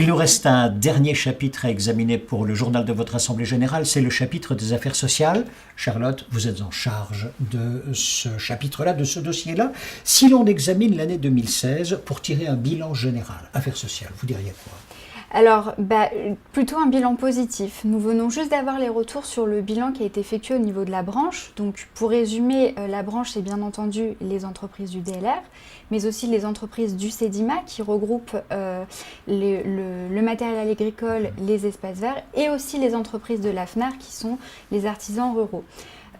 Il nous reste un dernier chapitre à examiner pour le journal de votre Assemblée Générale, c'est le chapitre des affaires sociales. Charlotte, vous êtes en charge de ce chapitre-là, de ce dossier-là. Si l'on examine l'année 2016 pour tirer un bilan général, affaires sociales, vous diriez quoi ? Alors, plutôt un bilan positif. Nous venons juste d'avoir les retours sur le bilan qui a été effectué au niveau de la branche. Donc, pour résumer, la branche, c'est bien entendu les entreprises du DLR, mais aussi les entreprises du CEDIMA qui regroupent le matériel agricole, les espaces verts, et aussi les entreprises de l'AFNAR qui sont les artisans ruraux.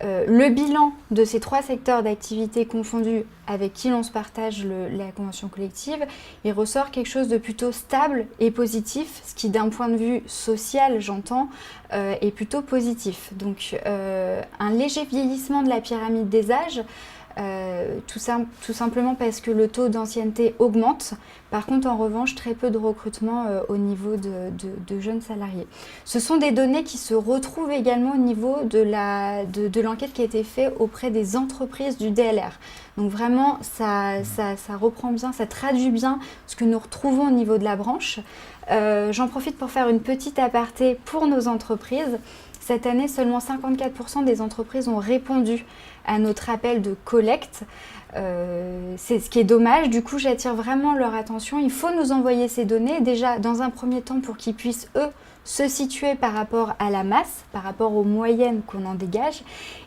Le bilan de ces trois secteurs d'activité confondus avec qui l'on se partage la convention collective, il ressort quelque chose de plutôt stable et positif, ce qui d'un point de vue social, j'entends, est plutôt positif. Donc un léger vieillissement de la pyramide des âges, tout simplement parce que le taux d'ancienneté augmente. Par contre, en revanche, très peu de recrutement au niveau de jeunes salariés. Ce sont des données qui se retrouvent également au niveau de l'enquête qui a été faite auprès des entreprises du DLR. Donc vraiment, ça reprend bien, ça traduit bien ce que nous retrouvons au niveau de la branche. J'en profite pour faire une petite aparté pour nos entreprises. Cette année, seulement 54% des entreprises ont répondu à notre appel de collecte. C'est ce qui est dommage. Du coup, j'attire vraiment leur attention. Il faut nous envoyer ces données, déjà dans un premier temps pour qu'ils puissent, eux, se situer par rapport à la masse, par rapport aux moyennes qu'on en dégage.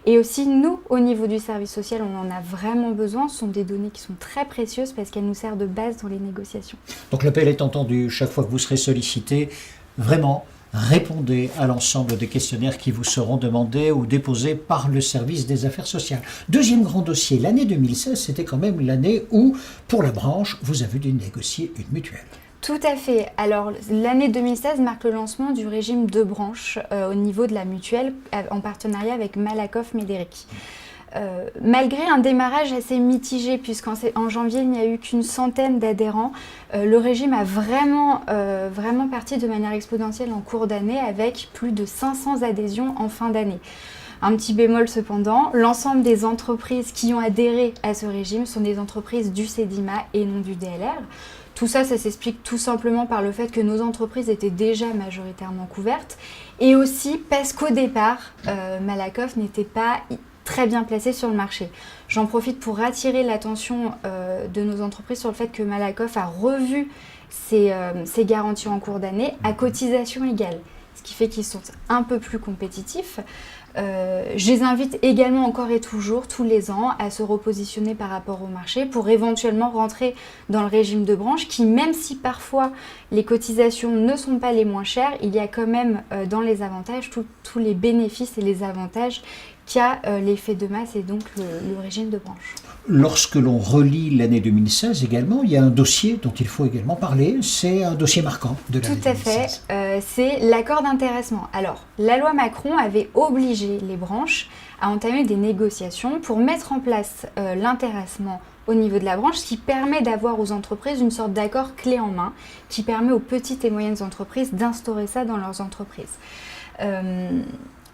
Et aussi, nous, au niveau du service social, on en a vraiment besoin. Ce sont des données qui sont très précieuses parce qu'elles nous servent de base dans les négociations. Donc l'appel est entendu. Chaque fois que vous serez sollicité, vraiment, répondez à l'ensemble des questionnaires qui vous seront demandés ou déposés par le service des affaires sociales. Deuxième grand dossier, l'année 2016, c'était quand même l'année où, pour la branche, vous avez dû négocier une mutuelle. Tout à fait. Alors, l'année 2016 marque le lancement du régime de branche au niveau de la mutuelle en partenariat avec Malakoff Médéric. Malgré un démarrage assez mitigé, puisqu'en janvier, il n'y a eu qu'une centaine d'adhérents, le régime a vraiment parti de manière exponentielle en cours d'année avec plus de 500 adhésions en fin d'année. Un petit bémol cependant, l'ensemble des entreprises qui ont adhéré à ce régime sont des entreprises du CEDIMA et non du DLR. Tout ça, ça s'explique tout simplement par le fait que nos entreprises étaient déjà majoritairement couvertes et aussi parce qu'au départ, Malakoff n'était pas très bien placé sur le marché. J'en profite pour attirer l'attention de nos entreprises sur le fait que Malakoff a revu ses garanties en cours d'année à cotisation égale, ce qui fait qu'ils sont un peu plus compétitifs. Je les invite également encore et toujours, tous les ans, à se repositionner par rapport au marché pour éventuellement rentrer dans le régime de branche qui, même si parfois les cotisations ne sont pas les moins chères, il y a quand même dans les avantages tous les bénéfices et les avantages qu'a l'effet de masse et donc le régime de branche. Lorsque l'on relit l'année 2016 également, il y a un dossier dont il faut également parler, c'est un dossier marquant de l'année 2016. Tout à fait, c'est l'accord d'intéressement. Alors, la loi Macron avait obligé les branches à entamer des négociations pour mettre en place l'intéressement au niveau de la branche, ce qui permet d'avoir aux entreprises une sorte d'accord clé en main, qui permet aux petites et moyennes entreprises d'instaurer ça dans leurs entreprises.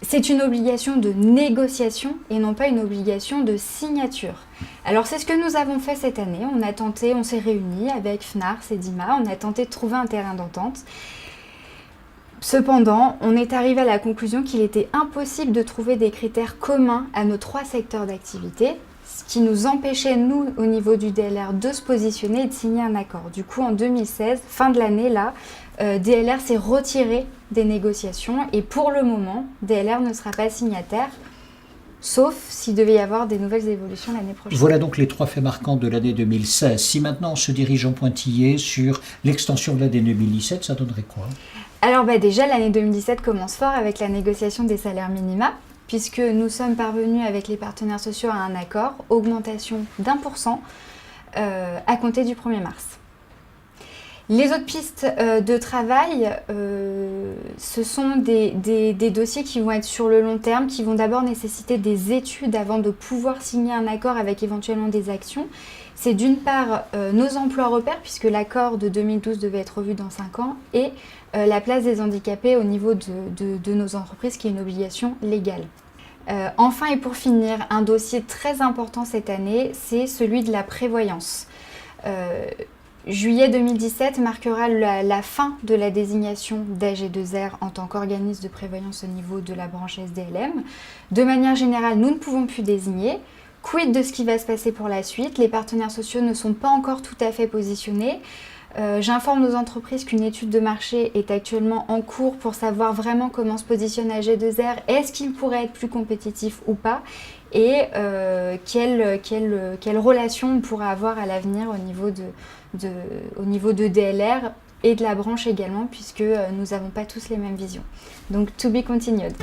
C'est une obligation de négociation et non pas une obligation de signature. Alors c'est ce que nous avons fait cette année. On s'est réunis avec FNAR, CEDIMA, on a tenté de trouver un terrain d'entente. Cependant, on est arrivé à la conclusion qu'il était impossible de trouver des critères communs à nos trois secteurs d'activité, ce qui nous empêchait, nous, au niveau du DLR, de se positionner et de signer un accord. Du coup, en 2016, fin de l'année, là, DLR s'est retiré des négociations et pour le moment, DLR ne sera pas signataire, sauf s'il devait y avoir des nouvelles évolutions l'année prochaine. Voilà donc les trois faits marquants de l'année 2016. Si maintenant on se dirige en pointillé sur l'extension de l'année 2017, ça donnerait quoi ? Alors déjà, l'année 2017 commence fort avec la négociation des salaires minima, puisque nous sommes parvenus avec les partenaires sociaux à un accord, augmentation d'1% à compter du 1er mars. Les autres pistes de travail, ce sont des dossiers qui vont être sur le long terme, qui vont d'abord nécessiter des études avant de pouvoir signer un accord avec éventuellement des actions. C'est d'une part nos emplois repères, puisque l'accord de 2012 devait être revu dans 5 ans, et la place des handicapés au niveau de nos entreprises, qui est une obligation légale. Enfin et pour finir, un dossier très important cette année, c'est celui de la prévoyance. Juillet 2017 marquera la fin de la désignation d'AG2R en tant qu'organisme de prévoyance au niveau de la branche SDLM. De manière générale, nous ne pouvons plus désigner. Quid de ce qui va se passer pour la suite? Les partenaires sociaux ne sont pas encore tout à fait positionnés. J'informe nos entreprises qu'une étude de marché est actuellement en cours pour savoir vraiment comment se positionne AG2R. Est-ce qu'il pourrait être plus compétitif ou pas? Et quelle relation on pourra avoir à l'avenir au niveau de DLR et de la branche également, puisque nous n'avons pas tous les mêmes visions. Donc, to be continued.